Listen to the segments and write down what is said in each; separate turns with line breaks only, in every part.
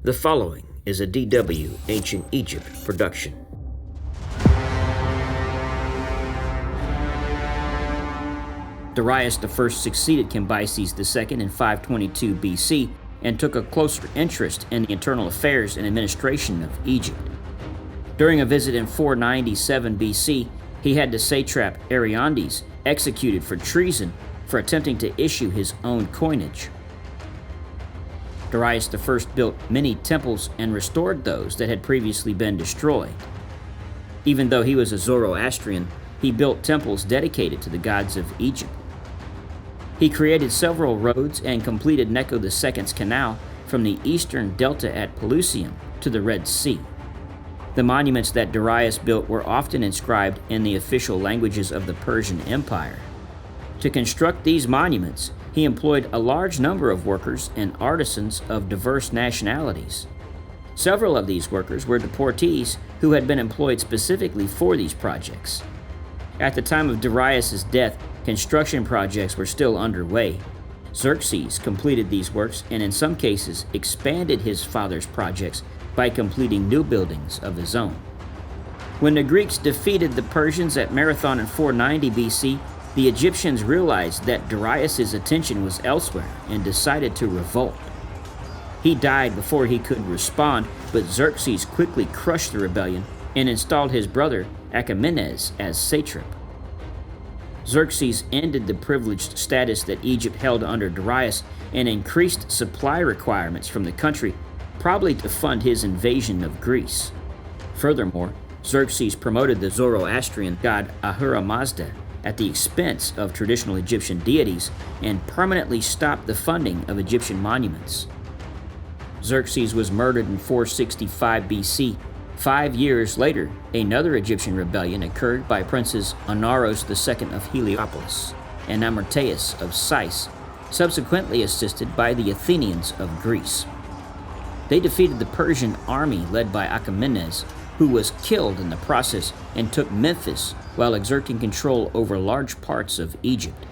The following is a DW Ancient Egypt production. Darius I succeeded Cambyses II in 522 BC and took a closer interest in the internal affairs and administration of Egypt. During a visit in 497 BC, he had the satrap Ariandes executed for treason for attempting to issue his own coinage. Darius I built many temples and restored those that had previously been destroyed. Even though he was a Zoroastrian, he built temples dedicated to the gods of Egypt. He created several roads and completed Necho II's canal from the eastern delta at Pelusium to the Red Sea. The monuments that Darius built were often inscribed in the official languages of the Persian Empire. To construct these monuments, he employed a large number of workers and artisans of diverse nationalities. Several of these workers were deportees who had been employed specifically for these projects. At the time of Darius's death, construction projects were still underway. Xerxes completed these works and in some cases expanded his father's projects by completing new buildings of his own. When the Greeks defeated the Persians at Marathon in 490 BC, the Egyptians realized that Darius's attention was elsewhere and decided to revolt. He died before he could respond, but Xerxes quickly crushed the rebellion and installed his brother Achaemenes as satrap. Xerxes ended the privileged status that Egypt held under Darius and increased supply requirements from the country, probably to fund his invasion of Greece. Furthermore, Xerxes promoted the Zoroastrian god Ahura Mazda at the expense of traditional Egyptian deities and permanently stopped the funding of Egyptian monuments. Xerxes was murdered in 465 BC. 5 years later, another Egyptian rebellion occurred by princes Onaros II of Heliopolis and Amarteus of Sais, subsequently assisted by the Athenians of Greece. They defeated the Persian army led by Achaemenes, who was killed in the process and took Memphis while exerting control over large parts of Egypt.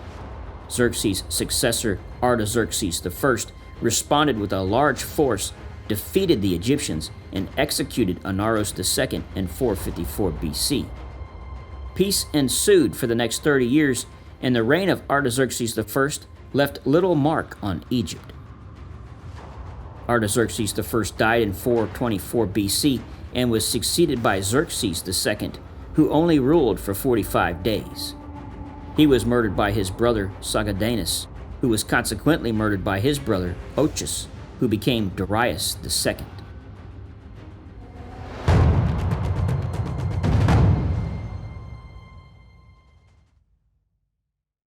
Xerxes' successor, Artaxerxes I, responded with a large force, defeated the Egyptians, and executed Onaros II in 454 BC. Peace ensued for the next 30 years, and the reign of Artaxerxes I left little mark on Egypt. Artaxerxes I died in 424 BC and was succeeded by Xerxes II, who only ruled for 45 days. He was murdered by his brother Sagadanus, who was consequently murdered by his brother Ochus, who became Darius II.